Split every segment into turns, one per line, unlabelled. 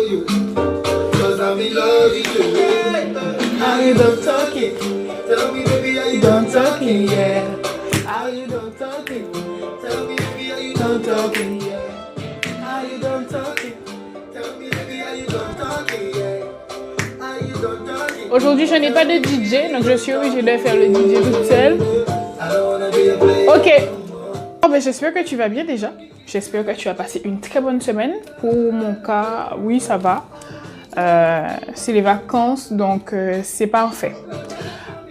you. Cause I'm in love with you. How you don't talk it? Tell me, baby, how you don't talk it, yeah. How you don't talk it? Tell me, baby, how you don't talk it, yeah. How you don't talk it? Tell me, baby, how you don't talk it, yeah. How you don't talk it?
Aujourd'hui, je n'ai pas de DJ, donc je suis obligée de faire le DJ toute seule. Ok. Oh, ben, j'espère que tu vas bien déjà. J'espère que tu as passé une très bonne semaine. Pour mon cas, oui, ça va. C'est les vacances, donc c'est parfait.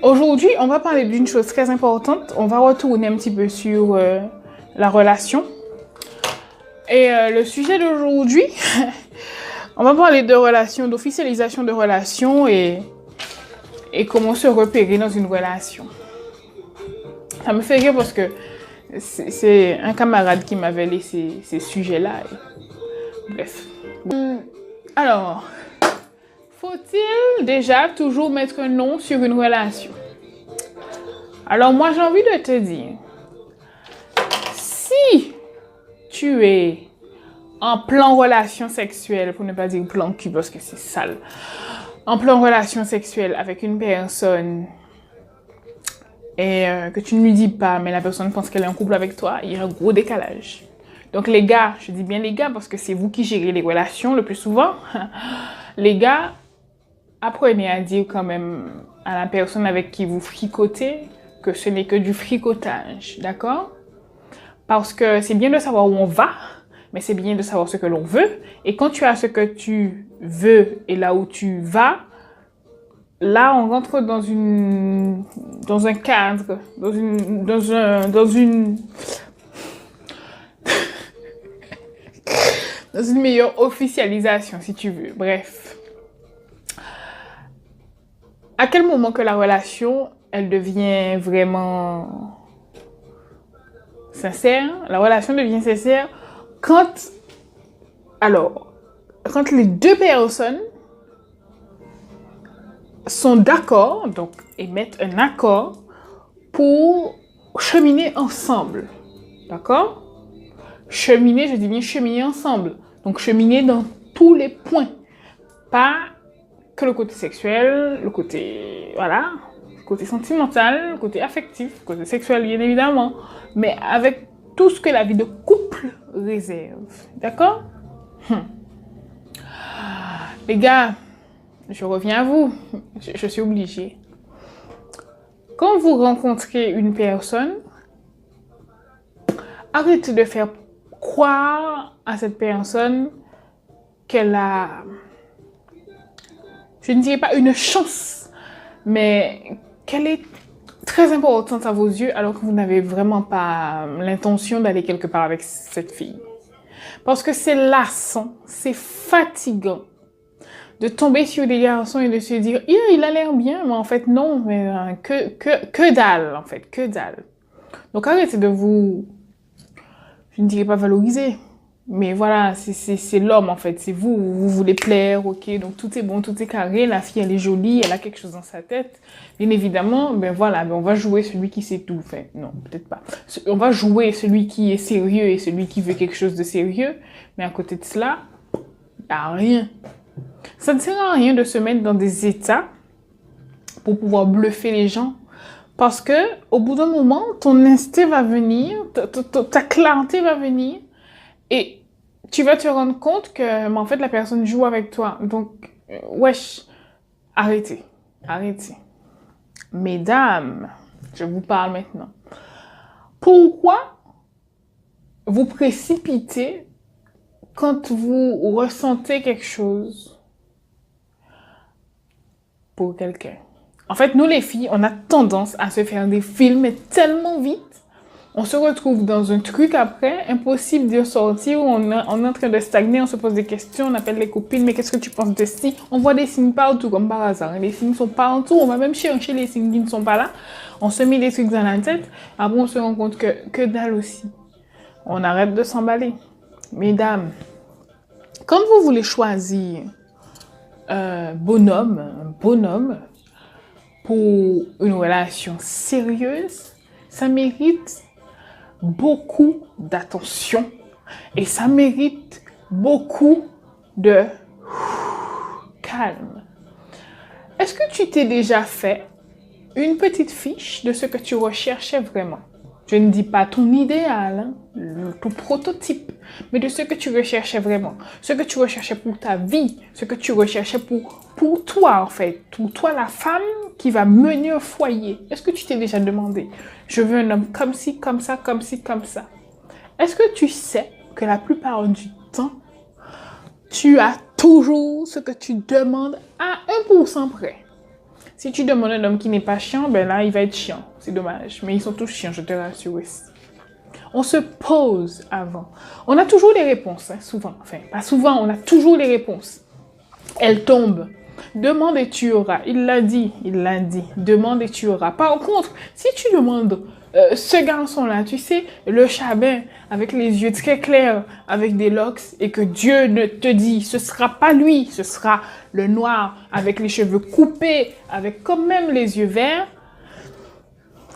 Aujourd'hui, on va parler d'une chose très importante. On va retourner un petit peu sur la relation. Et le sujet d'aujourd'hui, on va parler de relations, d'officialisation de relations et comment se repérer dans une relation. Ça me fait rire parce que c'est un camarade qui m'avait laissé ces sujets-là. Bref. Alors, faut-il déjà toujours mettre un nom sur une relation? Alors moi, j'ai envie de te dire, si tu es en plan relation sexuelle, pour ne pas dire plan cul parce que c'est sale, en plan relation sexuelle avec une personne et que tu ne lui dis pas, mais la personne pense qu'elle est en couple avec toi, il y a un gros décalage. Donc les gars, je dis bien les gars parce que c'est vous qui gérez les relations le plus souvent. Les gars, apprenez à dire quand même à la personne avec qui vous fricotez que ce n'est que du fricotage, d'accord? Parce que c'est bien de savoir où on va, mais c'est bien de savoir ce que l'on veut. Et quand tu as ce que tu veux et là où tu vas, là, on rentre dans un cadre, dans une meilleure officialisation, si tu veux. Bref. À quel moment que la relation, elle devient vraiment sincère? La relation devient sincère quand les deux personnes sont d'accord, donc émettent un accord pour cheminer ensemble. D'accord? Cheminer, je dis bien cheminer ensemble. Donc cheminer dans tous les points. Pas que le côté sexuel, le côté, voilà, le côté sentimental, le côté affectif, le côté sexuel bien évidemment, mais avec tout ce que la vie de couple réserve. D'accord? Les gars, je reviens à vous, je suis obligée. Quand vous rencontrez une personne, arrêtez de faire croire à cette personne qu'elle a, je ne dirais pas une chance, mais qu'elle est très importante à vos yeux alors que vous n'avez vraiment pas l'intention d'aller quelque part avec cette fille. Parce que c'est lassant, c'est fatigant de tomber sur des garçons et de se dire « il a l'air bien », mais en fait non, mais que dalle en fait, que dalle. Donc arrêtez de vous, je ne dirais pas valoriser, mais voilà, c'est l'homme en fait, c'est vous, vous voulez plaire, ok, donc tout est bon, tout est carré, la fille elle est jolie, elle a quelque chose dans sa tête, bien évidemment, ben voilà, ben on va jouer celui qui sait tout, enfin non, peut-être pas, on va jouer celui qui est sérieux et celui qui veut quelque chose de sérieux, mais à côté de cela, il n'y a rien. Ça ne sert à rien de se mettre dans des états pour pouvoir bluffer les gens. Parce que au bout d'un moment, ton instinct va venir, ta clarté va venir et tu vas te rendre compte que en fait, la personne joue avec toi. Donc, wesh, arrêtez, arrêtez. Mesdames, je vous parle maintenant. Pourquoi vous précipitez quand vous ressentez quelque chose pour quelqu'un? En fait, nous les filles, on a tendance à se faire des films tellement vite. On se retrouve dans un truc après, impossible de sortir, on est en train de stagner, on se pose des questions, on appelle les copines, mais qu'est-ce que tu penses de ci? On voit des signes partout, comme par hasard. Les signes sont partout, on va même chercher les signes qui ne sont pas là. On se met des trucs dans la tête, après on se rend compte que dalle aussi. On arrête de s'emballer. Mesdames, quand vous voulez choisir un bonhomme pour une relation sérieuse, ça mérite beaucoup d'attention et ça mérite beaucoup de calme. Est-ce que tu t'es déjà fait une petite fiche de ce que tu recherchais vraiment? Je ne dis pas ton idéal, ton prototype, mais de ce que tu recherchais vraiment. Ce que tu recherchais pour ta vie, ce que tu recherchais pour toi en fait. Pour toi, la femme qui va mener un foyer. Est-ce que tu t'es déjà demandé, je veux un homme comme ci, comme ça, comme ci, comme ça? Est-ce que tu sais que la plupart du temps, tu as toujours ce que tu demandes à 1% près? Si tu demandes un homme qui n'est pas chiant, ben là, il va être chiant. C'est dommage. Mais ils sont tous chiants, je te rassure aussi. On se pose avant. On a toujours les réponses, hein, souvent. Enfin, pas souvent, on a toujours les réponses. Elles tombent. Demande et tu auras. Il l'a dit. Demande et tu auras. Par contre, si tu demandes ce garçon-là, tu sais, le chabin, avec les yeux très clairs, avec des locks, et que Dieu ne te dit, ce sera pas lui, ce sera le noir, avec les cheveux coupés, avec quand même les yeux verts,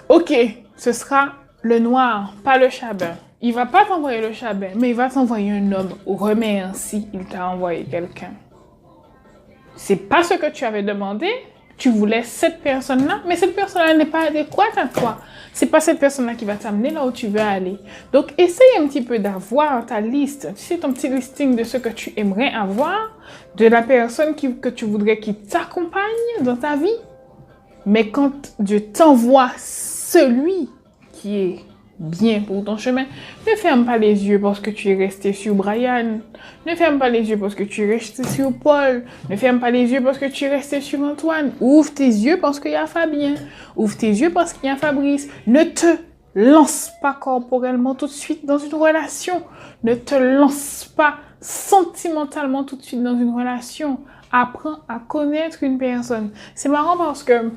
ok, ce sera le noir, pas le chabin. Il va pas t'envoyer le chabin, mais il va t'envoyer un homme. Remets ainsi, il t'a envoyé quelqu'un. C'est pas ce que tu avais demandé. Tu voulais cette personne-là, mais cette personne-là n'est pas adéquate à toi. C'est pas cette personne-là qui va t'amener là où tu veux aller. Donc, essaye un petit peu d'avoir ta liste. Tu sais, ton petit listing de ce que tu aimerais avoir, de la personne que tu voudrais qui t'accompagne dans ta vie. Mais quand Dieu t'envoie celui qui est bien pour ton chemin, ne ferme pas les yeux parce que tu es resté sur Brian. Ne ferme pas les yeux parce que tu es resté sur Paul. Ne ferme pas les yeux parce que tu es resté sur Antoine. Ouvre tes yeux parce qu'il y a Fabien. Ouvre tes yeux parce qu'il y a Fabrice. Ne te lance pas corporellement tout de suite dans une relation. Ne te lance pas sentimentalement tout de suite dans une relation. Apprends à connaître une personne. C'est marrant parce que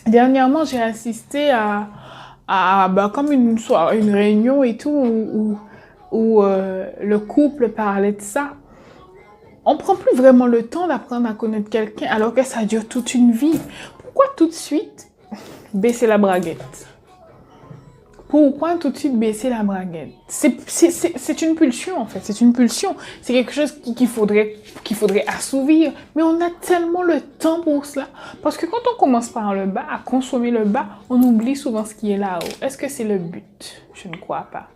dernièrement, j'ai assisté à comme une soirée, une réunion et tout, où le couple parlait de ça. On prend plus vraiment le temps d'apprendre à connaître quelqu'un alors que ça dure toute une vie. Pourquoi tout de suite baisser la braguette? Pourquoi tout de suite baisser la braguette? C'est une pulsion en fait, c'est une pulsion. C'est quelque chose qu'il faudrait assouvir. Mais on a tellement le temps pour cela. Parce que quand on commence par le bas, à consommer le bas, on oublie souvent ce qui est là-haut. Est-ce que c'est le but? Je ne crois pas.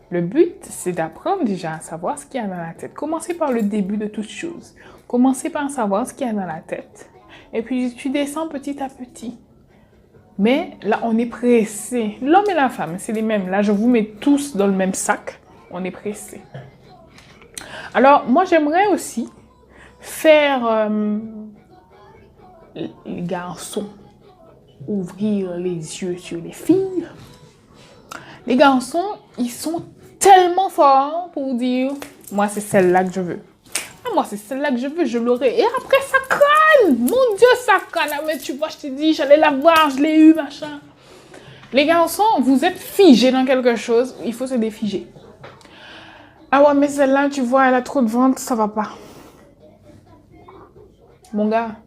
Le but, c'est d'apprendre déjà à savoir ce qu'il y a dans la tête. Commencez par le début de toute chose. Commencez par savoir ce qu'il y a dans la tête. Et puis tu descends petit à petit. Mais là, on est pressé. L'homme et la femme, c'est les mêmes. Là, je vous mets tous dans le même sac. On est pressé. Alors, moi, j'aimerais aussi faire les garçons ouvrir les yeux sur les filles. Les garçons, ils sont tellement forts pour dire « Moi, c'est celle-là que je veux. » Ah, moi, c'est celle-là que je veux, je l'aurai. Et après, ça crâne. Mon Dieu, ça crâne. Ah, mais tu vois, je t'ai dit, j'allais la voir, je l'ai eu, machin. Les garçons, vous êtes figés dans quelque chose, il faut se défiger. Ah ouais, mais celle-là, tu vois, elle a trop de ventre, ça va pas. Mon gars,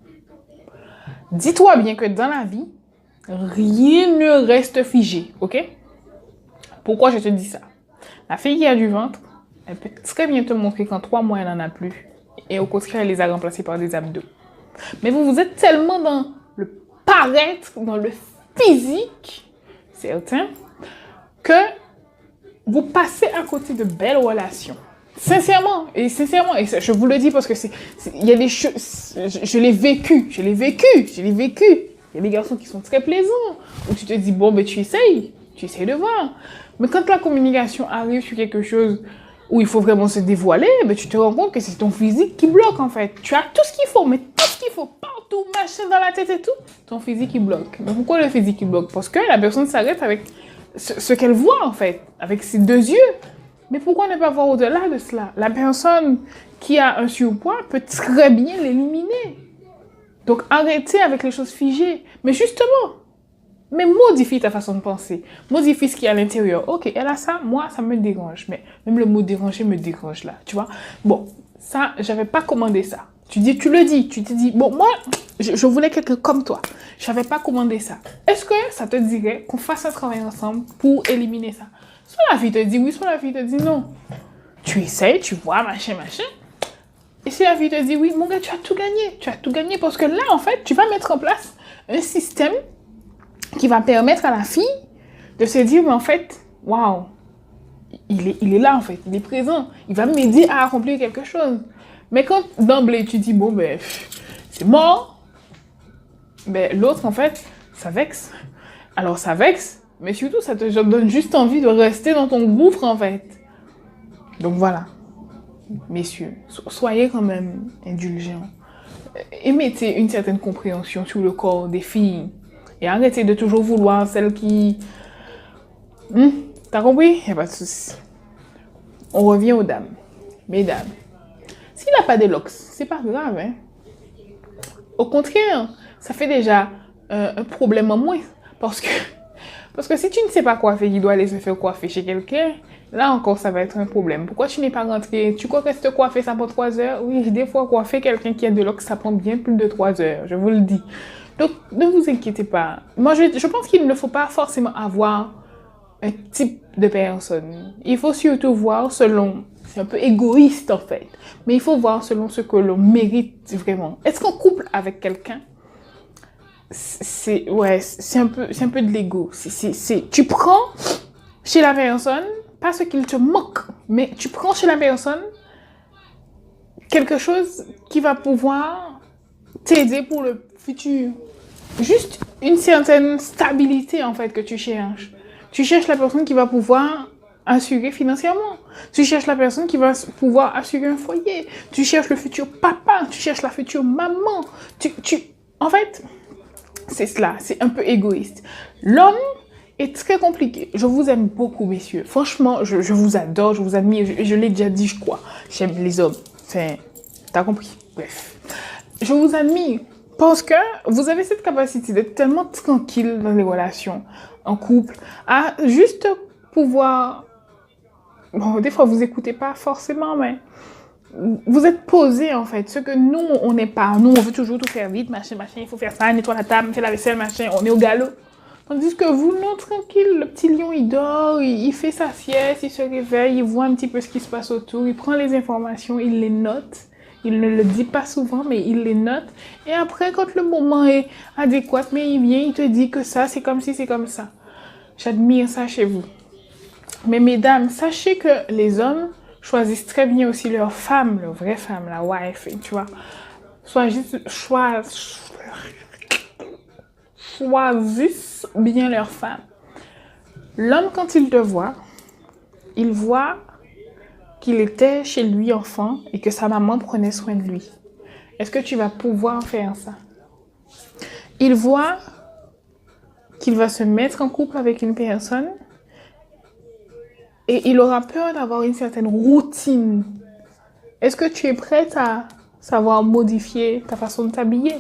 dis-toi bien que dans la vie, rien ne reste figé, ok? Pourquoi je te dis ça? La fille qui a du ventre, elle peut très bien te montrer qu'en 3 mois, elle n'en a plus. Et au contraire, elle les a remplacés par des abdos. Mais vous êtes tellement dans le paraître, dans le physique, certains, que vous passez à côté de belles relations. Sincèrement, et je vous le dis parce que il y a des choses, je l'ai vécu. Il y a des garçons qui sont très plaisants, où tu te dis, bon, ben tu essayes de voir. Mais quand la communication arrive sur quelque chose où il faut vraiment se dévoiler, ben tu te rends compte que c'est ton physique qui bloque en fait. Tu as tout ce qu'il faut, mais tout ce qu'il faut, partout, machin dans la tête et tout, ton physique il bloque. Mais pourquoi le physique il bloque? Parce que la personne s'arrête avec ce qu'elle voit en fait, avec ses 2 yeux. Mais pourquoi ne pas voir au-delà de cela? La personne qui a un surpoids peut très bien l'éliminer. Donc arrêtez avec les choses figées. Mais justement, mais modifie ta façon de penser. Modifie ce qu'il y a à l'intérieur. Ok, elle a ça, moi, ça me dérange. Mais même le mot déranger me dérange là, tu vois. Bon, ça, j'avais pas commandé ça. Tu le dis, tu te dis, bon, moi, je voulais quelqu'un comme toi. J'avais pas commandé ça. Est-ce que ça te dirait qu'on fasse un travail ensemble pour éliminer ça? Soit la fille te dit oui, soit la fille te dit non. Tu essayes, tu vois, machin. Et si la fille te dit oui, mon gars, tu as tout gagné. Tu as tout gagné parce que là, en fait, tu vas mettre en place un système qui va permettre à la fille de se dire, mais en fait, waouh, il est là, en fait, il est présent. Il va m'aider à accomplir quelque chose. Mais quand d'emblée, tu dis, bon, ben, c'est mort, ben, l'autre, en fait, ça vexe. Alors, ça vexe, mais surtout, ça te donne juste envie de rester dans ton gouffre, en fait. Donc, voilà. Messieurs, soyez quand même indulgents. Et mettez une certaine compréhension sur le corps des filles. Et arrêtez de toujours vouloir celle qui... T'as compris? Y a pas de souci. On revient aux dames. Mesdames, s'il n'a pas de locks, c'est pas grave, hein. Au contraire, ça fait déjà un problème en moins. Parce que si tu ne sais pas coiffer, il doit aller se faire coiffer chez quelqu'un, là encore, ça va être un problème. Pourquoi tu n'es pas rentré? Tu crois que se te coiffer, ça prend 3 heures? Oui, des fois, coiffer quelqu'un qui a de locks, ça prend bien plus de 3 heures, je vous le dis. Donc, ne vous inquiétez pas. Moi, je pense qu'il ne faut pas forcément avoir un type de personne. Il faut surtout voir selon... C'est un peu égoïste, en fait. Mais il faut voir selon ce que l'on mérite vraiment. Est-ce qu'en couple avec quelqu'un, c'est un peu de l'ego. Tu prends chez la personne, pas ce qu'il te manque, mais tu prends chez la personne quelque chose qui va pouvoir t'aider pour le futur. Juste une certaine stabilité, en fait, que tu cherches. Tu cherches la personne qui va pouvoir assurer financièrement. Tu cherches la personne qui va pouvoir assurer un foyer. Tu cherches le futur papa. Tu cherches la future maman. En fait, c'est cela. C'est un peu égoïste. L'homme est très compliqué. Je vous aime beaucoup, messieurs. Franchement, je vous adore, je vous admire. Je l'ai déjà dit, je crois. J'aime les hommes. Enfin, t'as compris. Bref. Je vous admire. Parce que vous avez cette capacité d'être tellement tranquille dans les relations, en couple, à juste pouvoir... Bon, des fois, vous écoutez pas forcément, mais vous êtes posé, en fait. Ce que nous, on n'est pas. Nous, on veut toujours tout faire vite, machin, il faut faire ça, nettoie la table, fait la vaisselle, machin, on est au galop. Tandis que vous, non, tranquille, le petit lion, il dort, il fait sa sieste, il se réveille, il voit un petit peu ce qui se passe autour, il prend les informations, il les note. Il ne le dit pas souvent, mais il les note. Et après, quand le moment est adéquat, mais il vient, il te dit que ça, c'est comme si, c'est comme ça. J'admire ça chez vous. Mais mesdames, sachez que les hommes choisissent très bien aussi leur femme, leur vraie femme, la wife, tu vois. Choisissent bien leur femme. L'homme, quand il te voit, il voit qu'il était chez lui enfant et que sa maman prenait soin de lui. Est-ce que tu vas pouvoir faire ça? Il voit qu'il va se mettre en couple avec une personne et il aura peur d'avoir une certaine routine. Est-ce que tu es prête à savoir modifier ta façon de t'habiller?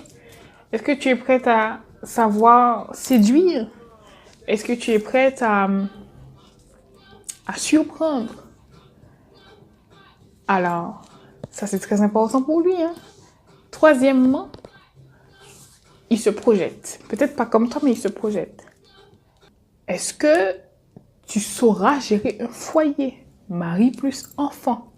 Est-ce que tu es prête à savoir séduire? Est-ce que tu es prête à surprendre? Alors, ça c'est très important pour lui. Hein. Troisièmement, il se projette. Peut-être pas comme toi, mais il se projette. Est-ce que tu sauras gérer un foyer? Mari plus enfant.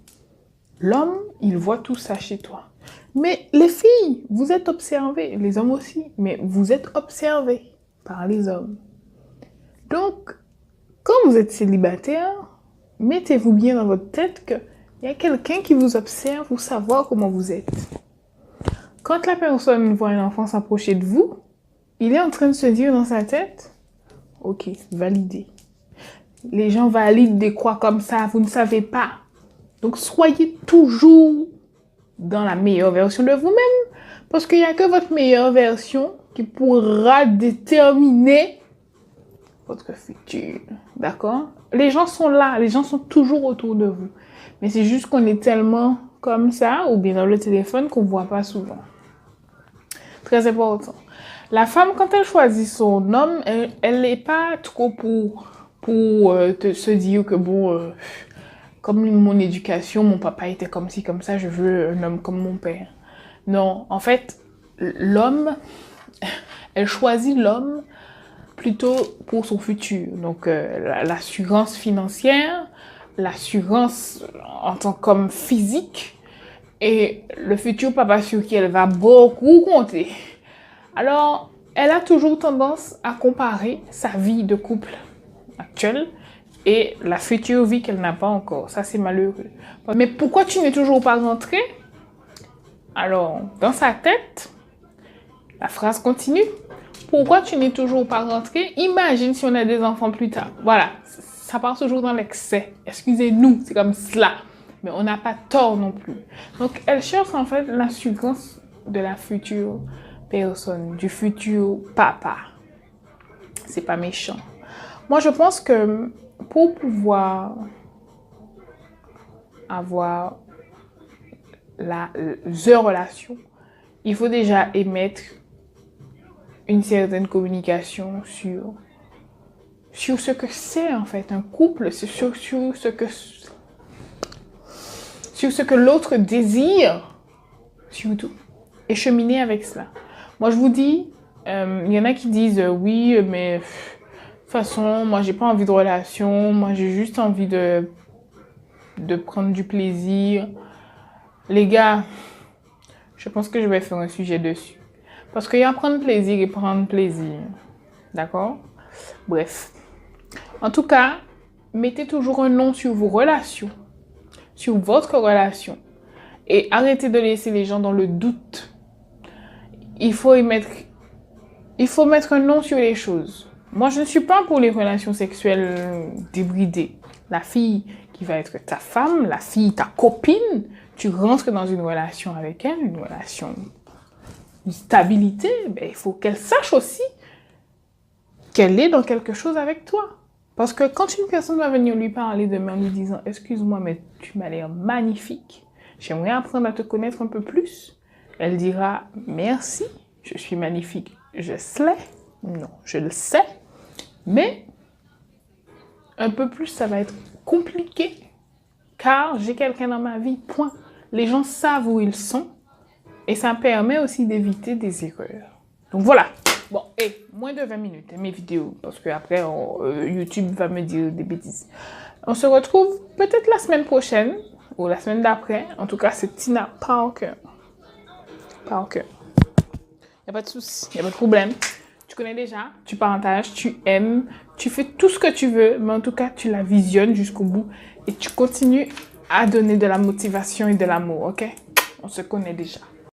L'homme, il voit tout ça chez toi. Mais les filles, vous êtes observées. Les hommes aussi. Mais vous êtes observés par les hommes. Donc, quand vous êtes célibataire, mettez-vous bien dans votre tête que il y a quelqu'un qui vous observe pour savoir comment vous êtes. Quand la personne voit un enfant s'approcher de vous, il est en train de se dire dans sa tête, ok, validé. Les gens valident des croix comme ça, vous ne savez pas. Donc soyez toujours dans la meilleure version de vous-même, parce qu'il n'y a que votre meilleure version qui pourra déterminer votre futur. D'accord? Les gens sont là, les gens sont toujours autour de vous. Mais c'est juste qu'on est tellement comme ça, ou bien dans le téléphone, qu'on ne voit pas souvent. Très important. La femme, quand elle choisit son homme, elle n'est pas trop pour se dire que bon, comme mon éducation, mon papa était comme ci, comme ça, je veux un homme comme mon père. Non, en fait, l'homme, elle choisit l'homme plutôt pour son futur. Donc, l'assurance financière, l'assurance en tant qu'homme physique, et le futur papa sur qui elle va beaucoup compter. Alors, elle a toujours tendance à comparer sa vie de couple actuelle et la future vie qu'elle n'a pas encore. Ça, c'est malheureux. Mais pourquoi tu n'es toujours pas rentré? Alors, dans sa tête, la phrase continue. Pourquoi tu n'es toujours pas rentré? Imagine si on a des enfants plus tard. Voilà, ça part toujours dans l'excès. Excusez-nous, c'est comme cela. Mais on n'a pas tort non plus. Donc, elle cherche en fait l'assurance de la future personne, du futur papa. C'est pas méchant. Moi, je pense que pour pouvoir avoir the relation, il faut déjà émettre une certaine communication sur ce que c'est en fait un couple, sur ce que l'autre désire, surtout, et cheminer avec cela. Moi, je vous dis, il y en a qui disent oui, mais de toute façon, moi, j'ai pas envie de relation, moi, j'ai juste envie de prendre du plaisir. Les gars, je pense que je vais faire un sujet dessus. Parce qu'il y a prendre plaisir et prendre plaisir. D'accord? Bref. En tout cas, mettez toujours un nom sur vos relations, sur votre relation. Et arrêtez de laisser les gens dans le doute. Il faut mettre un nom sur les choses. Moi, je ne suis pas pour les relations sexuelles débridées. La fille qui va être ta femme, la fille, ta copine, tu rentres dans une relation avec elle, une relation de stabilité, ben, il faut qu'elle sache aussi qu'elle est dans quelque chose avec toi. Parce que quand une personne va venir lui parler demain en lui disant « Excuse-moi, mais tu m'as l'air magnifique. J'aimerais apprendre à te connaître un peu plus. » Elle dira « Merci, je suis magnifique. Je sais. Non, je le sais. Mais un peu plus, ça va être compliqué. Car j'ai quelqu'un dans ma vie, point. Les gens savent où ils sont. Et ça permet aussi d'éviter des erreurs. Donc voilà. Bon, et moins de 20 minutes, mes vidéos. Parce que après, YouTube va me dire des bêtises. On se retrouve peut-être la semaine prochaine. Ou la semaine d'après. En tout cas, c'est Tina Parker. Parker. Il n'y a pas de souci, il n'y a pas de problème. Tu connais déjà, tu partages, tu aimes, tu fais tout ce que tu veux. Mais en tout cas, tu la visionnes jusqu'au bout. Et tu continues à donner de la motivation et de l'amour, ok? On se connaît déjà.